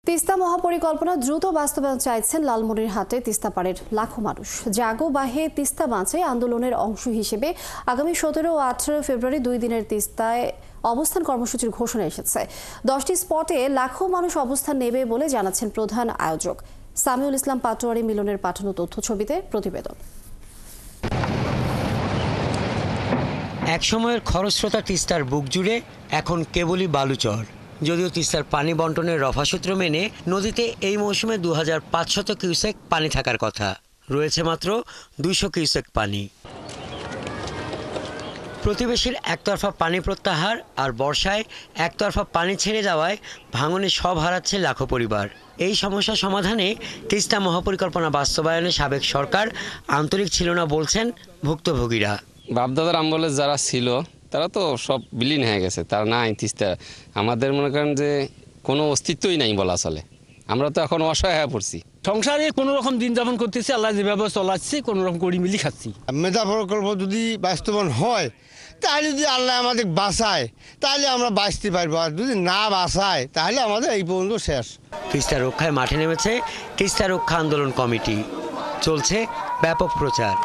তিস্তা মহাপরিকল্পনা দ্রুত বাস্তবায়ন চাইছেন লালমনিরহাটে তিস্তা পাড়ের লাখো মানুষ। জাগো বাহে তিস্তা বাঁচাই আন্দোলনের অংশ হিসেবে আগামী 17 ও 18 ফেব্রুয়ারি 2 দিনের তিস্তায় অবস্থান কর্মসূচির ঘোষণা এসেছে। 10টি স্পটে লাখো মানুষ অবস্থান নেবে বলে জানাচ্ছেন প্রধান আয়োজক সামিউল ইসলাম পাটোয়ারি মিলনের পাঠানো তথ্য ছবিতে প্রতিবেদন। একসময়ের খরস্রোতা তিস্তার বুক জুড়ে এখন কেবলই বালুচর। যদিও তিস্তার পানি বন্টনের রফাসূত্র মেনে নদীতে এই মৌসুমে 2500 কিউসেক পানি থাকার কথা, রয়েছে মাত্র 200 কিউসেক পানি। প্রতিবেশীর একতরফা পানি প্রত্যাহার আর বর্ষায় একতরফা পানি ছেড়ে যাওয়ায় ভাঙনে সব হারাচ্ছে লাখো পরিবার। এই সমস্যা সমাধানে তিস্তা মহাপরিকল্পনা বাস্তবায়নে সাবেক সরকার আন্তরিক ছিল না বলছেন ভুক্তভোগীরা। বাপদাদার আমলে যারা ছিল তারা তো সব বিলীন হয়ে গেছে, তার নাই তিস্তা। আমাদের মনে করেন যে কোনো অস্তিত্বই নাই বলা চলে। আমরা তো এখন অসহায় হয়ে পড়ছি। সংসারে কোনো রকম দিন যাপন করতেছি, আল্লাহ যেভাবে চলাচ্ছি কোনো রকম করি মিলি খাচ্ছি। মেধা প্রকল্প যদি বাস্তবায়ন হয় তাহলে যদি আল্লাহ আমাদের বাঁচায় তাহলে আমরা বাঁচতে পারবো, আর যদি না বাঁচায় তাহলে আমাদের এই পর্যন্ত শেষ। তিস্তা রক্ষায় মাঠে নেমেছে তিস্তা রক্ষা আন্দোলন কমিটি, চলছে ব্যাপক প্রচার।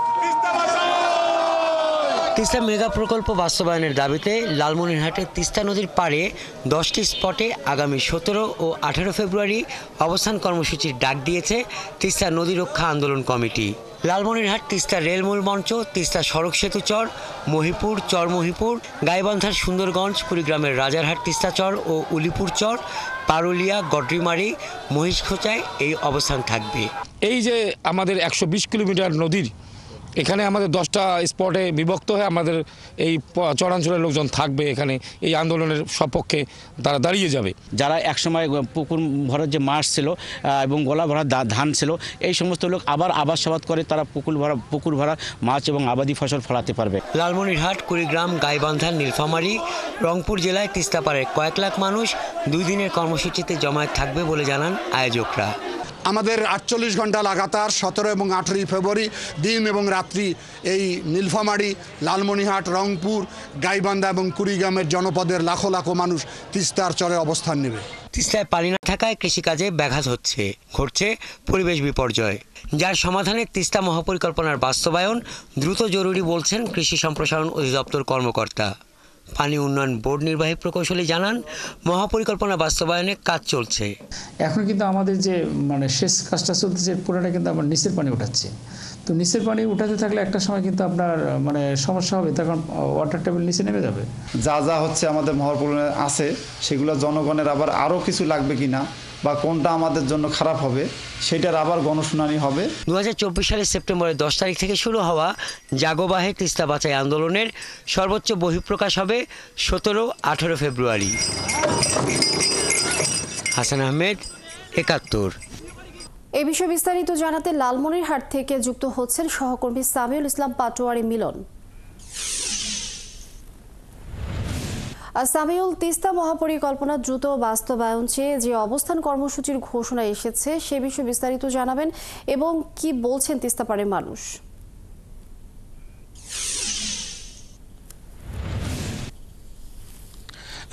তিস্তা মেগা প্রকল্প বাস্তবায়নের দাবিতে লালমনিরহাটের তিস্তা নদীর পাড়ে 10টি স্পটে আগামী 17 ও 18 ফেব্রুয়ারি অবস্থান কর্মসূচির ডাক দিয়েছে তিস্তা নদী রক্ষা আন্দোলন কমিটি। লালমনিরহাট তিস্তা রেলমূল মঞ্চ, তিস্তা সড়ক সেতু চর, মহিপুর চর, মহিপুর গাইবান্ধার সুন্দরগঞ্জ, কুড়িগ্রামের রাজারহাট তিস্তা চর ও উলিপুর চর, পারুলিয়া, গড্রিমারি, মহিষখোচায় এই অবস্থান থাকবে। এই যে আমাদের 120 কিলোমিটার নদীর এখানে আমাদের 10টা স্পটে বিভক্ত হয়ে আমাদের এই চরাঞ্চলের লোকজন থাকবে। এখানে এই আন্দোলনের সপক্ষে তারা দাঁড়িয়ে যাবে। যারা একসময় পুকুর ভরার যে মাছ ছিল এবং গোলা ভরা ধান ছিল, এই সমস্ত লোক আবার আবাদ করে তারা পুকুর ভরা মাছ এবং আবাদি ফসল ফলাতে পারবে। লালমনিরহাট, কুড়িগ্রাম, গাইবান্ধা, নীলফামারী, রংপুর জেলায় তিস্তাপাড়ের কয়েক লাখ মানুষ 2 দিনের কর্মসূচিতে জমায়েত থাকবে বলে জানান আয়োজকরা। আমাদের 48 ঘন্টা লাগাতার 17 এবং 18 ফেব্রুয়ারি দিন এবং রাত্রি এই নীলফামারী, লালমনিরহাট, রংপুর, গাইবান্ধা এবং কুড়িগ্রামের জনপদের লাখো লাখো মানুষ তিস্তার চরে অবস্থান নেবে। তিস্তায় পানি না থাকায় কৃষিকাজে ব্যাঘাত হচ্ছে, ঘটছে পরিবেশ বিপর্যয়, যার সমাধানে তিস্তা মহাপরিকল্পনার বাস্তবায়ন দ্রুত জরুরি বলছেন কৃষি সম্প্রসারণ অধিদপ্তর কর্মকর্তা। পানি উন্নয়ন বোর্ড নির্বাহী প্রকৌশলী জানান, মহাপরিকল্পনা বাস্তবায়নে কাজ চলছে। এখন কিন্তু আমাদের যে শেষ কাজটা চলতেছে, পুরোটা কিন্তু আমরা নিচের পানি উঠাচ্ছি। তো নিচের পানি উঠাতে থাকলে একটা সময় কিন্তু আপনার সমস্যা হবে, তখন ওয়াটার টেবিল নিচে নেমে যাবে। যা হচ্ছে আমাদের মহাপরিকল্পনা আছে সেগুলো জনগণের আবার আরও কিছু লাগবে কিনা বা কোনটা আমাদের জন্য খারাপ হবে সেটার আবার গণশুনানি হবে। 2024 সালের সেপ্টেম্বরের 10 তারিখ থেকে শুরু হওয়া জাগো বাহে তিস্তা বাঁচাই আন্দোলনের সর্বোচ্চ বহিঃপ্রকাশ হবে 17-18 ফেব্রুয়ারি। হাসান আহমেদ, 71। এই বিষয়ে বিস্তারিত জানাতে লালমনিরহাট থেকে যুক্ত হচ্ছেন সহকর্মী সামিউল ইসলাম পাটোয়ারি মিলন। সামিউল, তিস্তা মহাপরিকল্পনা দ্রুত বাস্তবায়ন চেয়ে যে অবস্থান কর্মসূচির ঘোষণা এসেছে সে বিষয়ে বিস্তারিত জানাবেন এবং কি বলছেন তিস্তা পাড়ের মানুষ?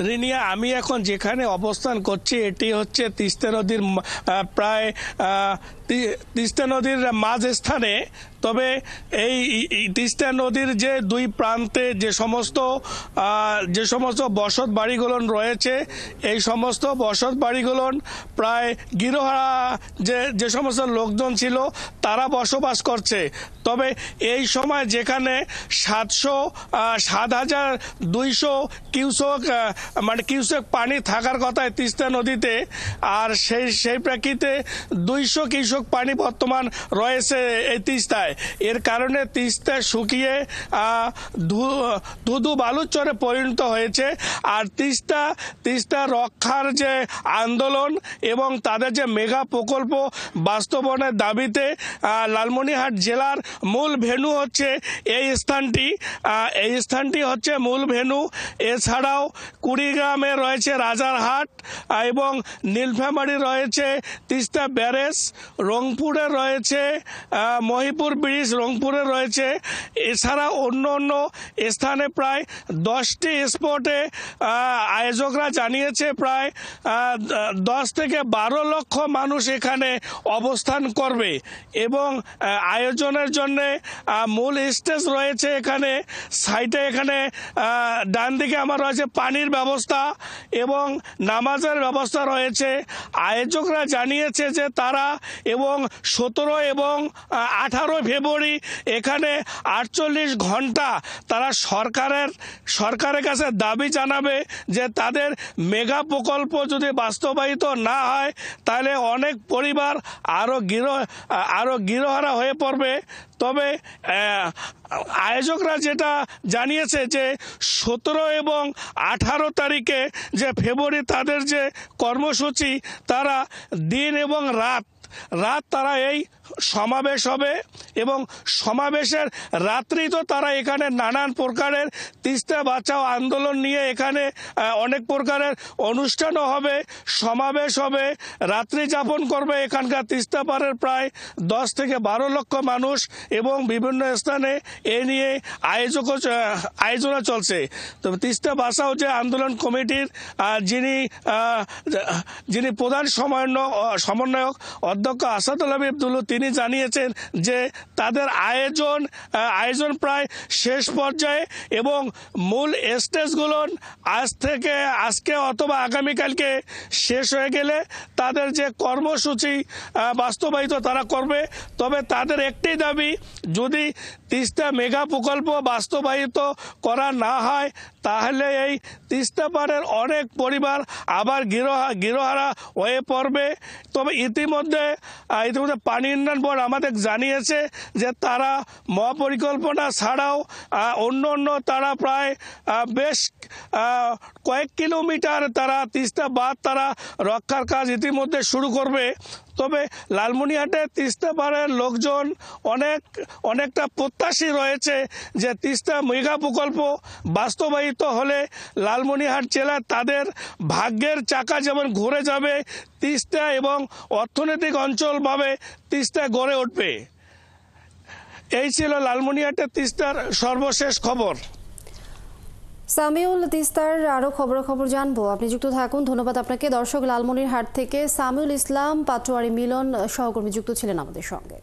রিনিয়া, আমি এখন যেখানে অবস্থান করছি এটি হচ্ছে তিস্তা নদীর প্রায় তিস্তা নদীর মাঝস্থানে। তবে এই তিস্তা নদীর যে 2 প্রান্তে যে সমস্ত বসত বাড়িগুলো রয়েছে, এই সমস্ত বসত বাড়িগুলো প্রায় গৃহহারা যে সমস্ত লোকজন ছিল তারা বসবাস করছে। তবে এই সময় যেখানে 7,200 কিউসেক পানি থাকার কথা তিস্তা নদীতে, আর সেই প্রেক্ষিতে 200 কিউসেক পানি বর্তমান রয়েছে এই তিস্তায়। এর কারণে তিস্তা শুকিয়ে ধুধু বালুচরে পরিণত হয়েছে। আর তিস্তা রক্ষার যে আন্দোলন এবং তাদের যে মেগা প্রকল্প বাস্তবায়নের দাবিতে লালমনিরহাট জেলার মূল ভেন্যু হচ্ছে এই স্থানটি হচ্ছে মূল ভেন্যু। এছাড়াও কুড়িগ্রামে রয়েছে রাজারহাট এবং নীলফামারী রয়েছে তিস্তা ব্যারেজ, রংপুরে রয়েছে মহিপুর ব্রিজ রংপুরে রয়েছে। এছাড়া অন্য অন্য স্থানে প্রায় 10টি স্পটে আয়োজকরা জানিয়েছে প্রায় 10 থেকে 12 লক্ষ মানুষ এখানে অবস্থান করবে এবং আয়োজনের জন্য মূল স্টেজ রয়েছে এখানে। সাইডে এখানে ডান দিকে আমার রয়েছে পানির ব্যবস্থা এবং নামাজের ব্যবস্থা রয়েছে। আয়োজকরা জানিয়েছে যে তারা এবং 17 এবং 18 ফেব্রুয়ারি এখানে 48 ঘন্টা তারা সরকারের কাছে দাবি জানাবে যে তাদের মেগা প্রকল্প যদি বাস্তবায়িত না হয় তাহলে অনেক পরিবার আরও গৃহহারা হয়ে পড়বে। তবে আয়োজকরা যেটা জানিয়েছে যে 17 এবং 18 তারিখে যে ফেব্রুয়ারি তাদের যে কর্মসূচি, তারা দিন এবং রাত তারা এই সমাবেশ হবে এবং সমাবেশের রাত্রি তো তারা এখানে নানান প্রকারের তিস্তা বাঁচাও আন্দোলন নিয়ে এখানে অনেক প্রকারের অনুষ্ঠানও হবে, সমাবেশ হবে, রাত্রি যাপন করবে এখানকার তিস্তা পাড়ের প্রায় 10 থেকে 12 লক্ষ মানুষ এবং বিভিন্ন স্থানে এ নিয়ে আয়োজনা চলছে। তো তিস্তা বাঁচাও যে আন্দোলন কমিটির যিনি প্রধান সমন্বয়ক অধ্যক্ষ আসাদুল হাবিব দুলু, তিনি জানিয়েছেন যে তাদের আয়োজন প্রায় শেষ পর্যায়ে এবং মূল স্টেজগুলো আজকে অথবা আগামীকালকে শেষ হয়ে গেলে তাদের যে কর্মসূচি বাস্তবায়িত তারা করবে। তবে তাদের একটাই দাবি, যদি তিস্তা মেগা প্রকল্প বাস্তবায়িত করা না হয় তাহলে এই তিস্তা পাড়ের অনেক পরিবার আবার গৃহহারা হয়ে পড়বে। তবে ইতিমধ্যে পানি উন্নয়ন বোর্ড আমাদের জানিয়েছে যে তারা মহাপরিকল্পনা ছাড়াও অন্য তারা প্রায় বেশ কয়েক কিলোমিটার তারা তিস্তা বাঁধ তারা রক্ষার কাজ ইতিমধ্যে শুরু করবে। তবে লালমনিরহাটে তিস্তা পাড়ের লোকজন অনেকটা প্রত্যাশী রয়েছে যে তিস্তা মেগা প্রকল্প বাস্তবায়িত হলে লালমনিরহাট জেলা তাদের ভাগ্যের চাকা যেমন ঘুরে যাবে, তিস্তা এবং অর্থনৈতিক অঞ্চলভাবে তিস্তা গড়ে উঠবে। এই ছিল লালমনিরহাটের তিস্তার সর্বশেষ খবর। সামিউল, তিস্তার আরো খবর জানবো, আপনি যুক্ত থাকুন। ধন্যবাদ আপনাকে। দর্শক, লালমনিরহাট থেকে সামিউল ইসলাম, পাটোয়ারি মিলন সহকর্মী যুক্ত ছিলেন আমাদের সঙ্গে।